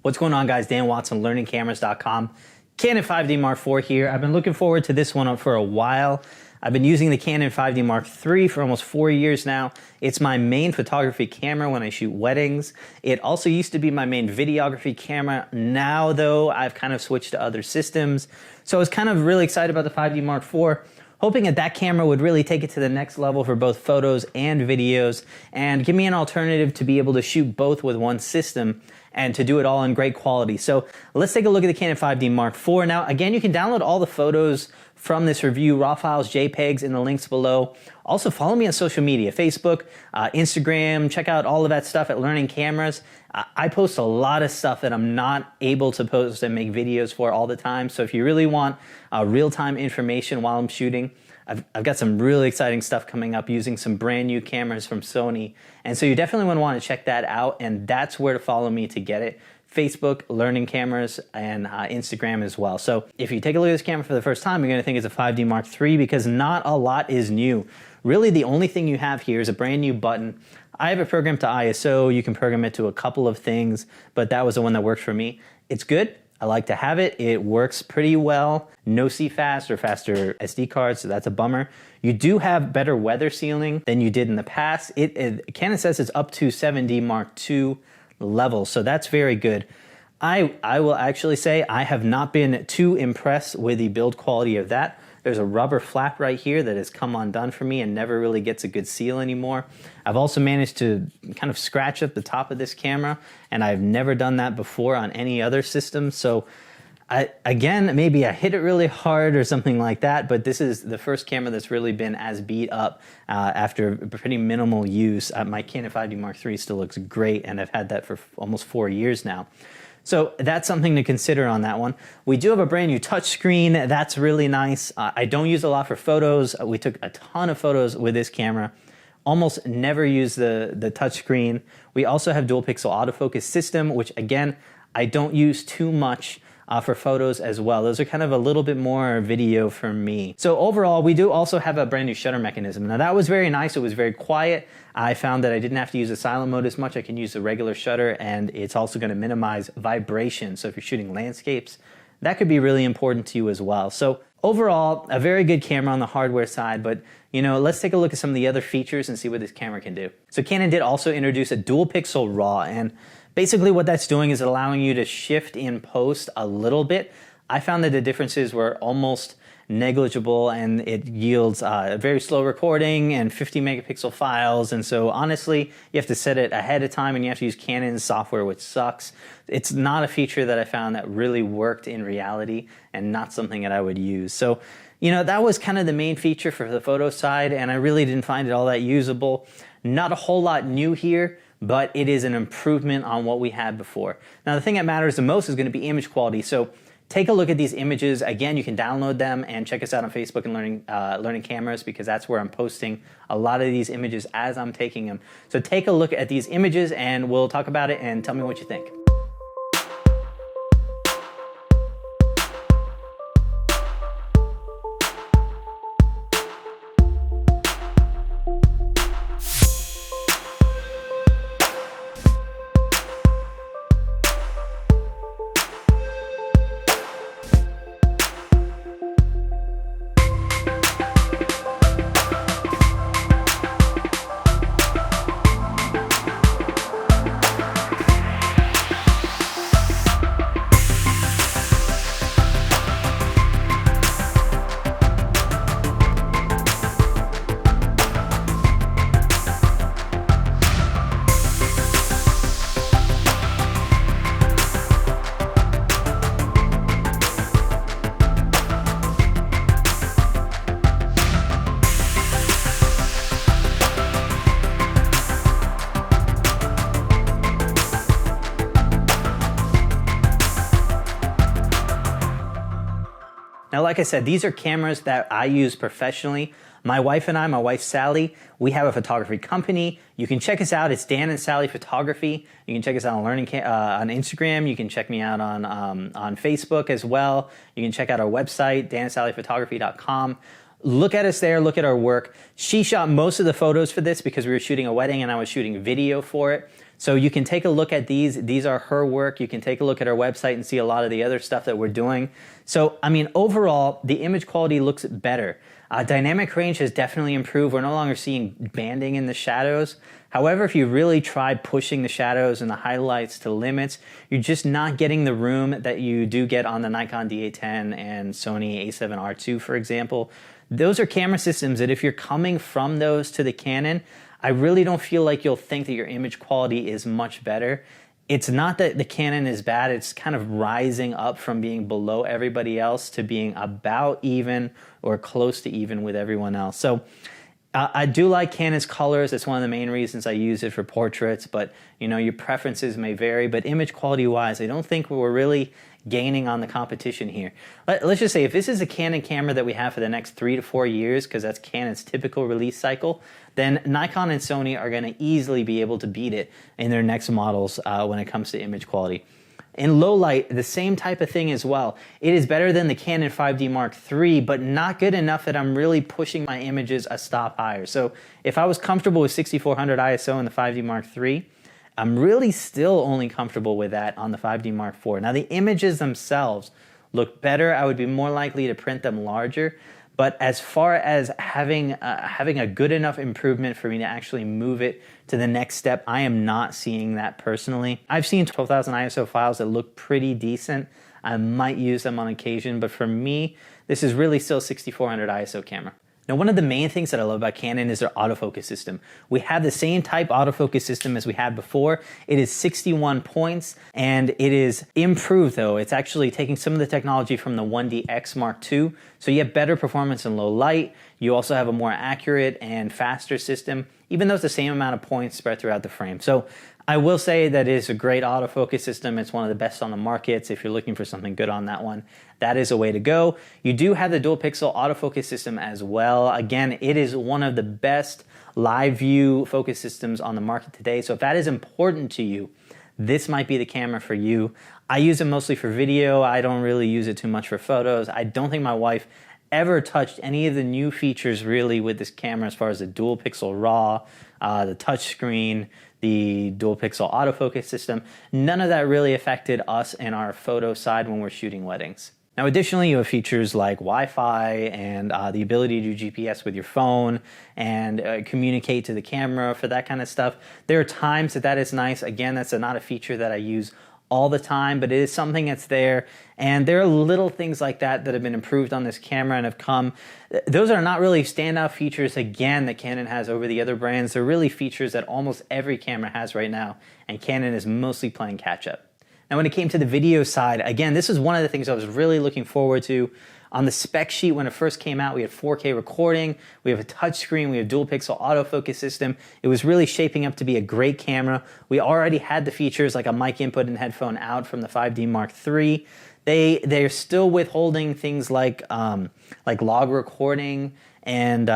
What's going on, guys? Dan Watson, learningcameras.com. Canon 5D Mark IV here. I've been looking forward to this one for a while. I've been using the Canon 5D Mark III for almost 4 years now. It's my main photography camera when I shoot weddings. It also used to be my main videography camera. Now, though, I've kind of switched to other systems. So I was kind of really excited about the 5D Mark IV, hoping that that camera would really take it to the next level for both photos and videos and give me an alternative to be able to shoot both with one system and to do it all in great quality. So let's take a look at the Canon 5D Mark IV. Now, again, you can download all the photos from this review, raw files, JPEGs, in the links below. Also, follow me on social media, Facebook, Instagram. Check out all of that stuff at Learning Cameras. I post a lot of stuff that I'm not able to post and make videos for all the time. So if you really want real-time information while I'm shooting, I've got some really exciting stuff coming up using some brand new cameras from Sony. And so you definitely want to check that out, and that's where to follow me to get it. Facebook, Learning Cameras, and Instagram as well. So if you take a look at this camera for the first time, you're gonna think it's a 5D Mark III because not a lot is new. Really, the only thing you have here is a brand new button. I have it programmed to ISO. You can program it to a couple of things, but that was the one that worked for me. It's good. I like to have it. It works pretty well. No CFast or faster SD cards, so that's a bummer. You do have better weather sealing than you did in the past. Canon says it's up to 7D Mark II level, so that's very good. I will actually say I have not been too impressed with the build quality of that. There's a rubber flap right here that has come undone for me and never really gets a good seal anymore. I've also managed to kind of scratch up the top of this camera, and I've never done that before on any other system. So again, maybe I hit it really hard or something like that, but this is the first camera that's really been as beat up after pretty minimal use. My Canon 5D Mark III still looks great, and I've had that for almost 4 years now. So that's something to consider on that one. We do have a brand new touchscreen. That's really nice. I don't use a lot for photos. We took a ton of photos with this camera. Almost never use the touchscreen. We also have dual pixel autofocus system, which again, I don't use too much for photos as well. Those are kind of a little bit more video for me. So overall, we do also have a brand new shutter mechanism. Now that was very nice. It was very quiet. I found that I didn't have to use the silent mode as much. I can use the regular shutter, and it's also going to minimize vibration. So if you're shooting landscapes, that could be really important to you as well. So overall, a very good camera on the hardware side, but you know, let's take a look at some of the other features and see what this camera can do. So Canon did also introduce a dual pixel RAW, and basically what that's doing is allowing you to shift in post a little bit. I found that the differences were almost negligible, and it yields very slow recording and 50 megapixel files. And so honestly, you have to set it ahead of time, and you have to use Canon software, which sucks. It's not a feature that I found that really worked in reality, and not something that I would use. So, you know, that was kind of the main feature for the photo side, and I really didn't find it all that usable. Not a whole lot new here, but it is an improvement on what we had before. Now, the thing that matters the most is going to be image quality. So take a look at these images. Again, you can download them and check us out on Facebook and Learning Cameras, because that's where I'm posting a lot of these images as I'm taking them. So take a look at these images and we'll talk about it and tell me what you think. Now, like I said, these are cameras that I use professionally. My wife and I, my wife Sally, we have a photography company. You can check us out. It's Dan and Sally Photography. You can check us out on on Instagram. You can check me out on Facebook as well. You can check out our website, danandsallyphotography.com. Look at us there. Look at our work. She shot most of the photos for this because we were shooting a wedding and I was shooting video for it. So you can take a look at these. These are her work. You can take a look at our website and see a lot of the other stuff that we're doing. So, I mean, overall, the image quality looks better. Dynamic range has definitely improved. We're no longer seeing banding in the shadows. However, if you really try pushing the shadows and the highlights to limits, you're just not getting the room that you do get on the Nikon D810 and Sony A7R II, for example. Those are camera systems that if you're coming from those to the Canon, I really don't feel like you'll think that your image quality is much better. It's not that the Canon is bad, it's kind of rising up from being below everybody else to being about even or close to even with everyone else. So I do like Canon's colors. It's one of the main reasons I use it for portraits, but you know, your preferences may vary. But image quality wise, I don't think we're really gaining on the competition here. Let's just say if this is a Canon camera that we have for the next 3 to 4 years, because that's Canon's typical release cycle, then Nikon and Sony are going to easily be able to beat it in their next models when it comes to image quality. In low light, the same type of thing as well. It is better than the Canon 5D Mark III, but not good enough that I'm really pushing my images a stop higher. So if I was comfortable with 6400 ISO in the 5D Mark III, I'm really still only comfortable with that on the 5D Mark IV. Now the images themselves look better. I would be more likely to print them larger. But as far as having a good enough improvement for me to actually move it to the next step, I am not seeing that personally. I've seen 12,000 ISO files that look pretty decent. I might use them on occasion, but for me, this is really still a 6400 ISO camera. Now, one of the main things that I love about Canon is their autofocus system. We have the same type autofocus system as we had before. It is 61 points, and it is improved though. It's actually taking some of the technology from the 1DX Mark II, so you have better performance in low light. You also have a more accurate and faster system, even though it's the same amount of points spread throughout the frame. So I will say that it is a great autofocus system. It's one of the best on the market. If you're looking for something good on that one, that is a way to go. You do have the dual pixel autofocus system as well. Again, it is one of the best live view focus systems on the market today. So if that is important to you, this might be the camera for you. I use it mostly for video. I don't really use it too much for photos. I don't think my wife ever touched any of the new features really with this camera as far as the dual pixel RAW, the touch screen, the dual pixel autofocus system. None of that really affected us in our photo side when we're shooting weddings. Now additionally, you have features like Wi-Fi and the ability to do GPS with your phone and communicate to the camera for that kind of stuff. There are times that is nice. Again, that's not a feature that I use all the time, but it is something that's there. And there are little things like that that have been improved on this camera and have come. Those are not really standout features, again, that Canon has over the other brands. They're really features that almost every camera has right now, and Canon is mostly playing catch up. Now, when it came to the video side, again, this is one of the things I was really looking forward to. On the spec sheet, when it first came out, we had 4K recording, we have a touchscreen, we have dual pixel autofocus system. It was really shaping up to be a great camera. We already had the features like a mic input and headphone out from the 5D Mark III. They're still withholding things like log recording and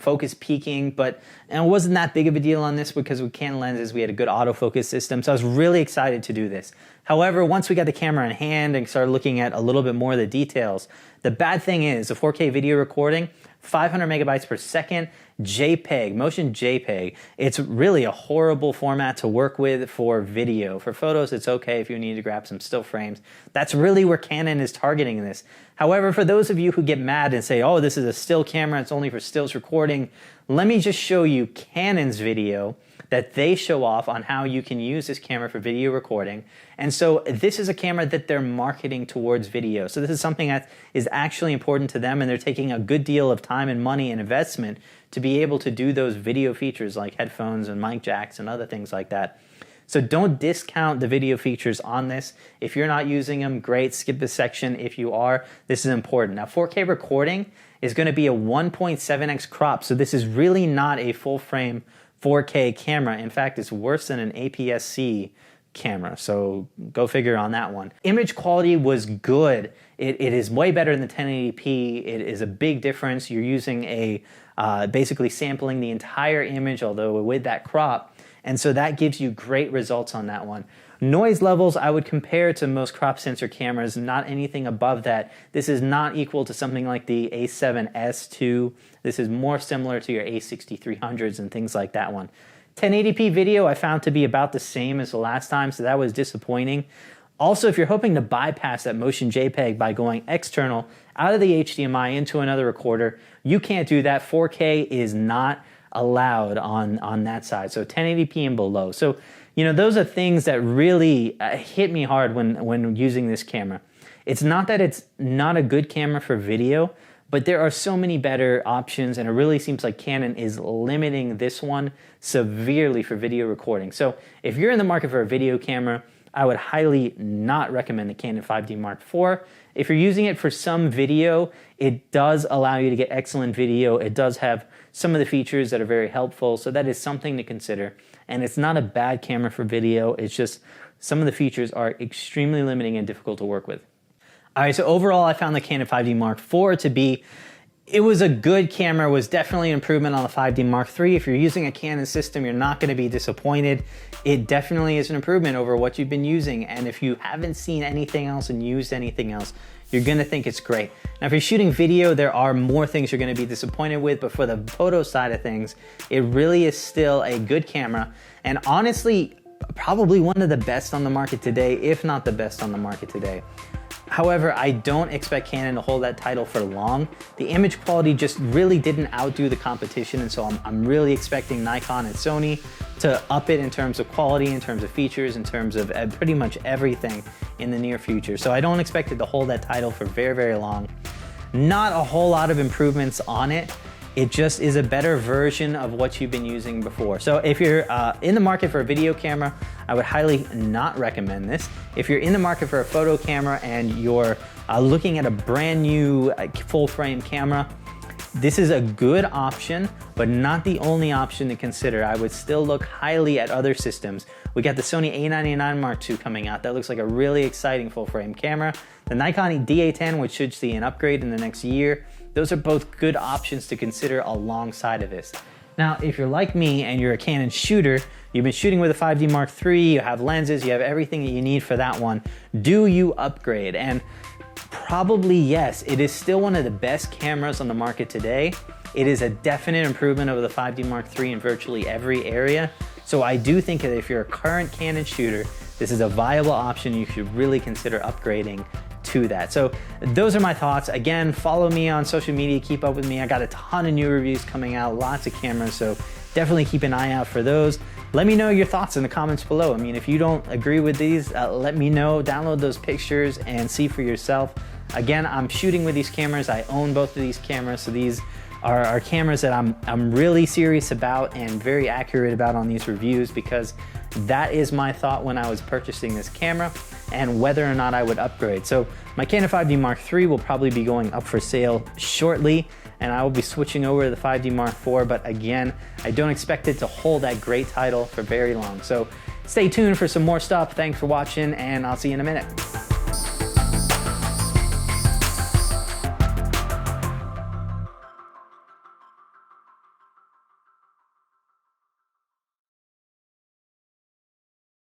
focus peaking, but it wasn't that big of a deal on this because with Canon lenses, we had a good autofocus system, so I was really excited to do this. However, once we got the camera in hand and started looking at a little bit more of the details, the bad thing is the 4K video recording, 500 megabytes per second, JPEG, motion JPEG. It's really a horrible format to work with for video. For photos, it's okay if you need to grab some still frames. That's really where Canon is targeting this. However, for those of you who get mad and say, oh, this is a still camera, it's only for stills recording, let me just show you Canon's video that they show off on how you can use this camera for video recording. And so this is a camera that they're marketing towards video. So this is something that is actually important to them, and they're taking a good deal of time and money and investment to be able to do those video features like headphones and mic jacks and other things like that. So don't discount the video features on this. If you're not using them, great, skip this section. If you are, this is important. Now 4K recording is going to be a 1.7x crop, so this is really not a full frame 4K camera. In fact, it's worse than an APS-C camera, so go figure on that one. Image quality was good. It is way better than the 1080p. It is a big difference. You're using a basically sampling the entire image, although with that crop, and so that gives you great results on that one. Noise levels, I would compare to most crop sensor cameras, not anything above that. This is not equal to something like the A7S II. This is more similar to your A6300s and things like that one. 1080p video I found to be about the same as the last time, so that was disappointing. Also, if you're hoping to bypass that motion JPEG by going external out of the HDMI into another recorder, you can't do that. 4K is not allowed on that side, so 1080p and below. So, you know, those are things that really hit me hard when using this camera. It's not that it's not a good camera for video, but there are so many better options, and it really seems like Canon is limiting this one severely for video recording. So if you're in the market for a video camera, I would highly not recommend the Canon 5D Mark IV. If you're using it for some video, it does allow you to get excellent video. It does have some of the features that are very helpful, so that is something to consider. And it's not a bad camera for video, it's just some of the features are extremely limiting and difficult to work with. All right, so overall I found the Canon 5D Mark IV to be, it was a good camera. It was definitely an improvement on the 5D Mark III. If you're using a Canon system, you're not gonna be disappointed. It definitely is an improvement over what you've been using. And if you haven't seen anything else and used anything else, you're gonna think it's great. Now, if you're shooting video, there are more things you're gonna be disappointed with, but for the photo side of things, it really is still a good camera. And honestly, probably one of the best on the market today, if not the best on the market today. However, I don't expect Canon to hold that title for long. The image quality just really didn't outdo the competition, and so I'm really expecting Nikon and Sony to up it in terms of quality, in terms of features, in terms of pretty much everything in the near future. So I don't expect it to hold that title for very, very long. Not a whole lot of improvements on it. It just is a better version of what you've been using before. So if you're in the market for a video camera, I would highly not recommend this. If you're in the market for a photo camera and you're looking at a brand new full frame camera, this is a good option, but not the only option to consider. I would still look highly at other systems. We got the Sony A99 Mark II coming out. That looks like a really exciting full frame camera. The Nikon D810, which should see an upgrade in the next year. Those are both good options to consider alongside of this. Now, if you're like me and you're a Canon shooter, you've been shooting with a 5D Mark III, you have lenses, you have everything that you need for that one, do you upgrade? And probably yes, it is still one of the best cameras on the market today. It is a definite improvement over the 5D Mark III in virtually every area. So I do think that if you're a current Canon shooter, this is a viable option. You should really consider upgrading to that. So those are my thoughts. Again, follow me on social media, keep up with me. I got a ton of new reviews coming out, lots of cameras, so definitely keep an eye out for those. Let me know your thoughts in the comments below. I mean, if you don't agree with these, let me know, download those pictures and see for yourself. Again, I'm shooting with these cameras. I own both of these cameras, so these are cameras that I'm really serious about and very accurate about on these reviews, because that is my thought when I was purchasing this camera and whether or not I would upgrade. So my Canon 5D Mark III will probably be going up for sale shortly, and I will be switching over to the 5D Mark IV, but again, I don't expect it to hold that great title for very long. So stay tuned for some more stuff. Thanks for watching, and I'll see you in a minute.